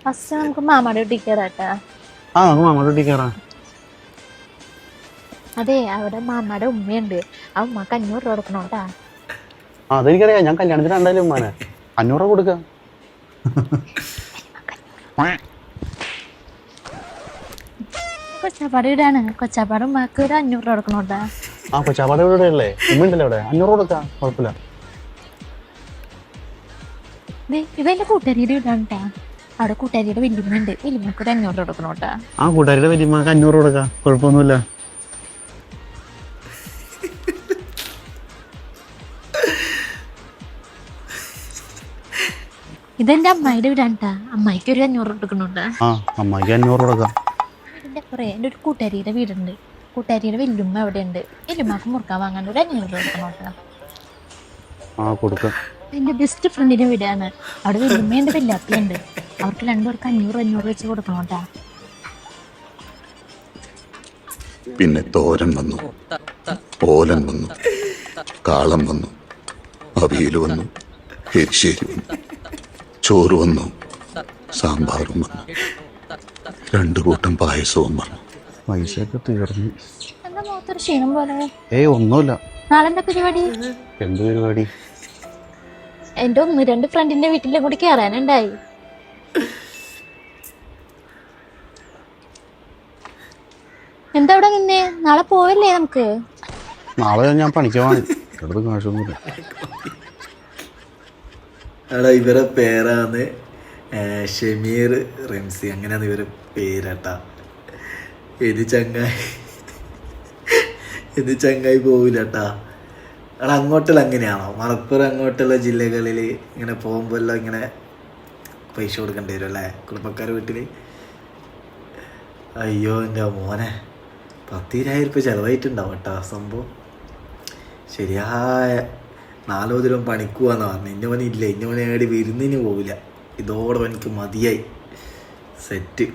First നമുക്ക് മാമാടെ വീട്ടിൽ കയറാട്ടാ. ആ നമുക്ക് മാമാടെ വീട്ടിൽ കയറാം. അതെ, അവിടെ മാമാടെ ഉമ്മയുണ്ട്. ആ ഉമ്മക്ക് 500 രൂപ കൊടുക്കണോട്ടാ. ആ അതെനിക്കറിയാം, ഞാൻ കല്യാണത്തിന് ഉണ്ടായാലും ഉമ്മാനെ 500 രൂപ കൊടുക്കാം. കൊച്ചാപ്പാട് വീടാണ്. കൊച്ചാപ്പാട് ഉമ്മക്ക് ഒരു 500 രൂപ കൊടുക്കണോട്ടാ. ആ കൊച്ചാപ്പാടെ വീട് അല്ലേ, ഉമ്മ ഉണ്ടല്ലോ അവിടെ, 500 കൊടുക്കാം, കുഴപ്പമില്ല. ഇതെന്റെ കൂട്ടുകാരിയുടെ വീടാണ് കേട്ടാ. അവിടെ കൂട്ടുകാരിയുടെ വല്യമ്മയുണ്ട്. വല്യമ്മക്ക് ഒരു 500 രൂപ കൊടുക്കണോട്ടാ. ആ കൂട്ടുകാരിയുടെ വലിയമ്മക്ക് 500 കൊടുക്കാം, കുഴപ്പമൊന്നുമില്ല. ഇതെന്റെ അമ്മായിയുടെ വീടാണ് കേട്ടാ. അമ്മായിക്ക് ഒരു 500 രൂപ കൊടുക്കണോട്ടാ. ആ അമ്മക്ക് 500 കൊടുക്കാം. എൻ്റെ ഒരു കൂട്ടുകാരിയുടെ വീടുണ്ട്. കൂട്ടുകാരിയുടെ വല്യമ്മ അവിടെ ഉണ്ട്. വല്യമ്മക്ക് മുറുക്കാൻ വാങ്ങാൻ ഒരു 500 രൂപ കൊടുക്കണോട്ടാ. ആ കൊടുക്കാം. എൻ്റെ ബെസ്റ്റ് ഫ്രണ്ടിന്റെ വീടാണ്. അവിടെ വല്യമ്മയുണ്ട്, വല്യാപ്പയുണ്ട്. അവർക്ക് 2 പേർക്ക് 500 വെച്ച് കൊടുക്കണോട്ടാ. പിന്നെ തോരൻ വന്നു, ഓലൻ വന്നു, കാളം വന്നു, അവിയൽ വന്നു, എരിശ്ശേരി വന്നു, ചോറ് വന്നു, സാമ്പാറും വന്നു, 2 കൂട്ടം പായസവും വന്നു. പൈസയൊക്കെ തീർന്നു. എന്താ മുഖത്തൊരു ക്ഷീണം പോലെ? ഏയ് ഒന്നുമില്ല. നാളെ എന്താ പരിപാടി? എന്ത് പരിപാടി? എൻ്റെ 1-2 ഫ്രണ്ടിന്റെ വീട്ടിലും കൂടി കയറാനുണ്ടായി. എന്താ അവിടെ നിന്നേ? നാളെ പോവല്ലേ നമുക്ക്? നാളെ ഞാൻ പണിക്ക് പോവാണ്, എടുത്ത് കാശൊന്നുമില്ല. എടാ ഇവരെ പേരാണ് ഷമീർ റംസി, അങ്ങനെയാണ് ഇവരെ പേരട്ടാ. ഇത് ചങ്ങായി പോവില്ലട്ടാ. എടാ അങ്ങോട്ടുള്ള അങ്ങനെയാണോ? മലപ്പുറം അങ്ങോട്ടുള്ള ജില്ലകളിൽ ഇങ്ങനെ പോകുമ്പോൾ എല്ലാം ഇങ്ങനെ പൈസ കൊടുക്കേണ്ടി വരും അല്ലേ കുടുംബക്കാരുടെ വീട്ടിൽ? അയ്യോ എൻ്റെ മോനെ, 10,000 രൂപ ചിലവായിട്ടുണ്ടാവും കേട്ടോ സംഭവം. ശരിയായ 4 ദിനം പണിക്കുവാന്ന് പറഞ്ഞു. ഇന്നവനില്ല, ഇന്നവനെ ഏടി വിരുന്നിന് പോവില്ല. ഇതോടെ എനിക്ക് മതിയായി. സെറ്റ്.